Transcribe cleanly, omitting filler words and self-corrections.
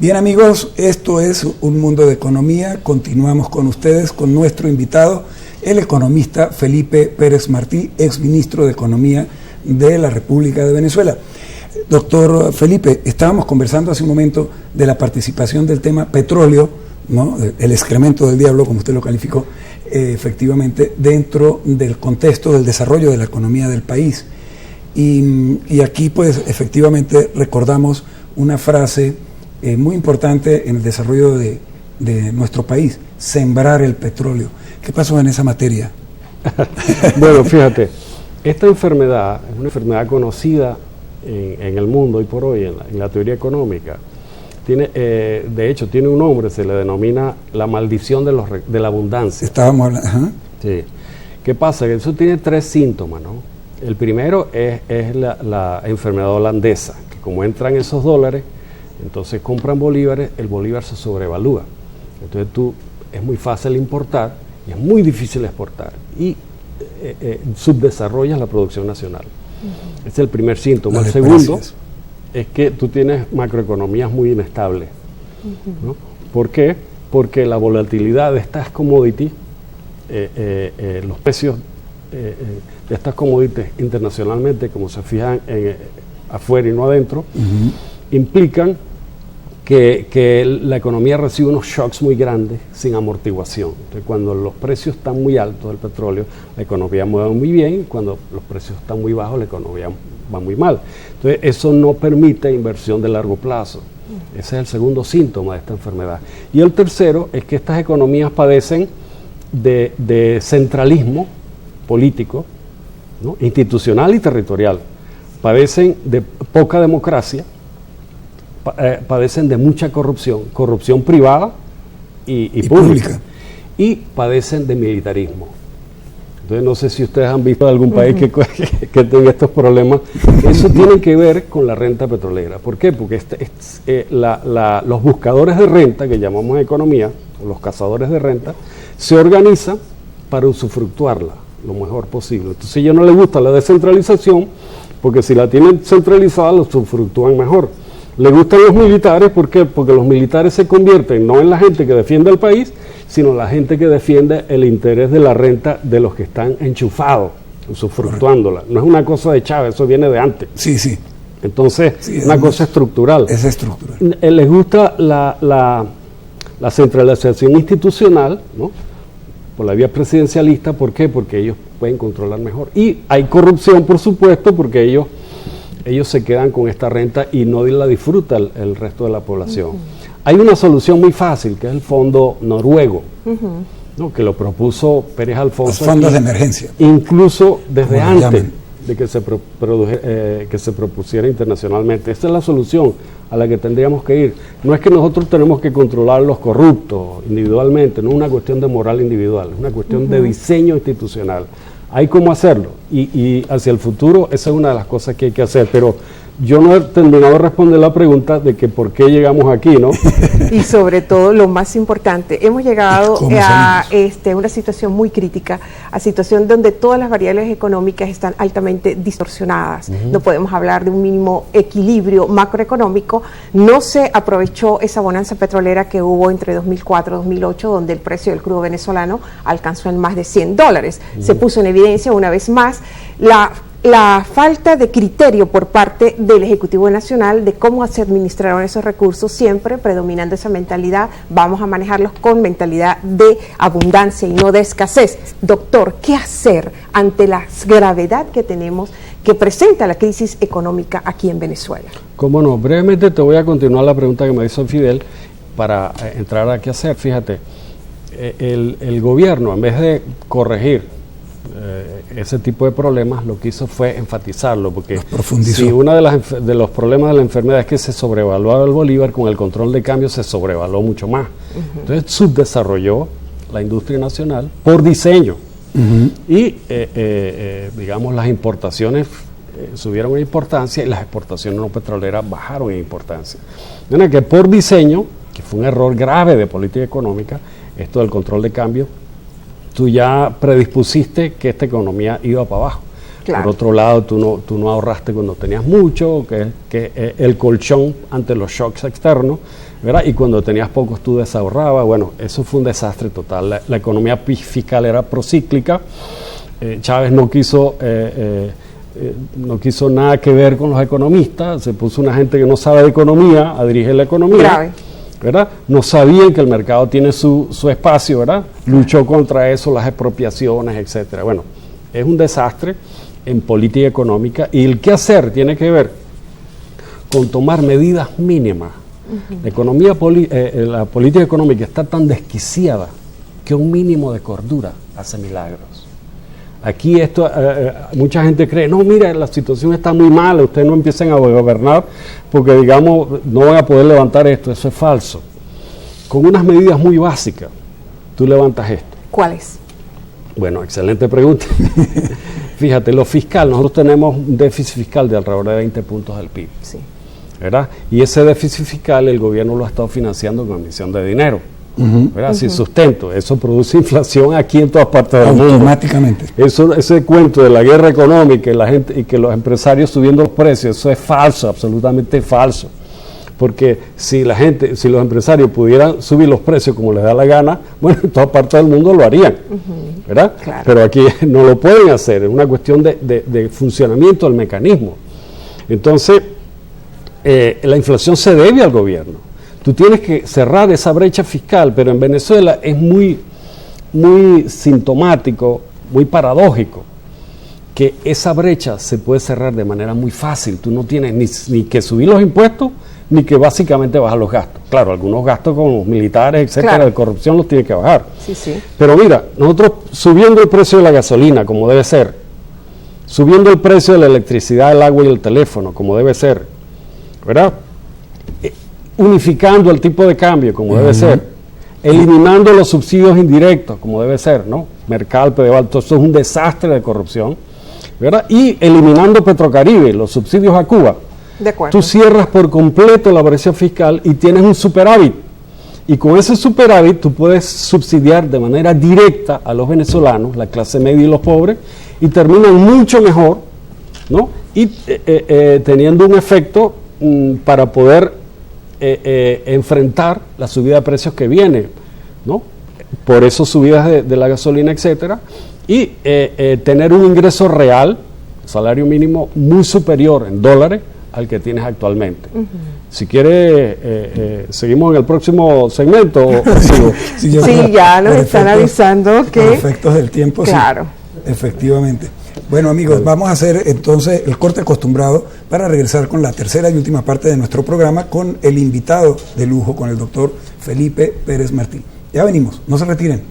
Bien amigos, esto es Un Mundo de Economía. Continuamos con ustedes, con nuestro invitado, el economista Felipe Pérez Martí, exministro de Economía de la República de Venezuela. Doctor Felipe, estábamos conversando hace un momento de la participación del tema petróleo, ¿no? El excremento del diablo, como usted lo calificó, efectivamente, dentro del contexto del desarrollo de la economía del país. Y aquí, pues, efectivamente, recordamos una frase muy importante en el desarrollo de nuestro país: sembrar el petróleo. ¿Qué pasó en esa materia? Bueno, fíjate, esta enfermedad es una enfermedad conocida en el mundo hoy por hoy, en la teoría económica. De hecho, tiene un nombre, se le denomina la maldición de la abundancia. Estábamos hablando. Ajá. Sí. ¿Qué pasa? Que eso tiene 3 síntomas, ¿no? El primero es la enfermedad holandesa, que como entran esos dólares, entonces compran bolívares, el bolívar se sobrevalúa. Entonces es muy fácil importar y es muy difícil exportar. Y subdesarrollas la producción nacional. Ese es el primer síntoma. El segundo es que tú tienes macroeconomías muy inestables, ¿no? ¿Por qué? Porque la volatilidad de estas commodities, los precios de estas commodities internacionalmente, como se fijan afuera y no adentro, implican que la economía recibe unos shocks muy grandes sin amortiguación. Entonces, cuando los precios están muy altos del petróleo, la economía mueve muy bien; cuando los precios están muy bajos, la economía va muy mal. Entonces, eso no permite inversión de largo plazo. Ese es el segundo síntoma de esta enfermedad. Y el tercero es que estas economías padecen de centralismo político, ¿no? Institucional y territorial. Padecen de poca democracia, padecen de mucha corrupción privada y pública, y padecen de militarismo. Entonces, no sé si ustedes han visto algún país que tenga estos problemas. Eso tiene que ver con la renta petrolera. ¿Por qué? Porque los buscadores de renta, que llamamos en economía, o los cazadores de renta, se organizan para usufructuarla lo mejor posible. Entonces, a ellos no les gusta la descentralización, porque si la tienen centralizada, lo usufructúan mejor. Le gustan los militares, ¿por qué? Porque los militares se convierten no en la gente que defiende al país, sino la gente que defiende el interés de la renta de los que están enchufados, usufructuándola. No es una cosa de Chávez, eso viene de antes. Sí, sí. Entonces, es una cosa estructural. Es estructural. Les gusta la centralización institucional, ¿no? Por la vía presidencialista. ¿Por qué? Porque ellos pueden controlar mejor. Y hay corrupción, por supuesto, porque ellos se quedan con esta renta y no la disfruta el resto de la población. Hay una solución muy fácil, que es el fondo noruego, ¿no? Que lo propuso Pérez Alfonso. Los fondos de emergencia. Incluso desde antes de que se propusiera internacionalmente. Esta es la solución a la que tendríamos que ir. No es que nosotros tenemos que controlar los corruptos individualmente, no es una cuestión de moral individual, es una cuestión de diseño institucional. Hay cómo hacerlo, y hacia el futuro esa es una de las cosas que hay que hacer, pero yo no he terminado de responder la pregunta de que por qué llegamos aquí, ¿no? Y sobre todo, lo más importante, hemos llegado a una situación muy crítica, a situación donde todas las variables económicas están altamente distorsionadas. No podemos hablar de un mínimo equilibrio macroeconómico. No se aprovechó esa bonanza petrolera que hubo entre 2004 y 2008, donde el precio del crudo venezolano alcanzó en más de $100. Se puso en evidencia una vez más la falta de criterio por parte del Ejecutivo Nacional de cómo se administraron esos recursos, siempre predominando esa mentalidad: vamos a manejarlos con mentalidad de abundancia y no de escasez. Doctor, ¿qué hacer ante la gravedad que tenemos, que presenta la crisis económica aquí en Venezuela? Cómo no, brevemente te voy a continuar la pregunta que me hizo Fidel para entrar a qué hacer. Fíjate, el gobierno, en vez de corregir ese tipo de problemas, lo que hizo fue enfatizarlo, porque si uno de los problemas de la enfermedad es que se sobrevaluaba el bolívar, con el control de cambio se sobrevaluó mucho más. Entonces subdesarrolló la industria nacional por diseño. Y digamos, las importaciones subieron en importancia y las exportaciones no petroleras bajaron en importancia. De manera que por diseño, que fue un error grave de política económica, esto del control de cambio, tú ya predispusiste que esta economía iba para abajo. Claro. Por otro lado, tú no ahorraste cuando tenías mucho, que el colchón ante los shocks externos, ¿verdad? Y cuando tenías pocos tú desahorrabas. Bueno, eso fue un desastre total. La economía fiscal era procíclica. Chávez no quiso nada que ver con los economistas, se puso una gente que no sabe de economía a dirigir la economía. Grave. ¿Verdad? No sabían que el mercado tiene su espacio, ¿verdad? Luchó contra eso, las expropiaciones, etcétera. Bueno, es un desastre en política económica, y el qué hacer tiene que ver con tomar medidas mínimas. La política económica está tan desquiciada que un mínimo de cordura hace milagros. Aquí mucha gente cree, no, mira, la situación está muy mala, ustedes no empiecen a gobernar porque, digamos, no van a poder levantar esto. Eso es falso. Con unas medidas muy básicas, tú levantas esto. ¿Cuáles? Bueno, excelente pregunta. Fíjate, lo fiscal, nosotros tenemos un déficit fiscal de alrededor de 20 puntos del PIB. Sí. ¿Verdad? Y ese déficit fiscal el gobierno lo ha estado financiando con emisión de dinero. ¿Verdad? Sin sustento. Eso produce inflación aquí en todas partes del mundo. Automáticamente. Ese cuento de la guerra económica y que los empresarios subiendo los precios, eso es falso, absolutamente falso. Porque si los empresarios pudieran subir los precios como les da la gana, bueno, en todas partes del mundo lo harían, ¿verdad? Claro. Pero aquí no lo pueden hacer, es una cuestión de funcionamiento del mecanismo. Entonces, la inflación se debe al gobierno. Tú tienes que cerrar esa brecha fiscal, pero en Venezuela es muy, muy sintomático, muy paradójico, que esa brecha se puede cerrar de manera muy fácil. Tú no tienes ni que subir los impuestos, ni que básicamente bajar los gastos. Claro, algunos gastos con los militares, etcétera, claro, de corrupción los tiene que bajar. Sí, sí. Pero mira, nosotros subiendo el precio de la gasolina, como debe ser, subiendo el precio de la electricidad, el agua y el teléfono, como debe ser, ¿verdad? Unificando el tipo de cambio, como debe ser, eliminando los subsidios indirectos, como debe ser, ¿no? Mercal, Pedeval, todo eso es un desastre de corrupción, ¿verdad? Y eliminando Petrocaribe, los subsidios a Cuba. De acuerdo. Tú cierras por completo la brecha fiscal y tienes un superávit. Y con ese superávit tú puedes subsidiar de manera directa a los venezolanos, la clase media y los pobres, y terminan mucho mejor, ¿no? Y teniendo un efecto para poder enfrentar la subida de precios que viene, ¿no? Por eso subidas de la gasolina, etcétera, y tener un ingreso real, salario mínimo muy superior en dólares al que tienes actualmente. Si quieres, seguimos en el próximo segmento. Sí, ya nos están avisando que... Por efectos del tiempo, claro. Sí, efectivamente. Bueno, amigos, vamos a hacer entonces el corte acostumbrado para regresar con la tercera y última parte de nuestro programa con el invitado de lujo, con el doctor Felipe Pérez Martí. Ya venimos, no se retiren.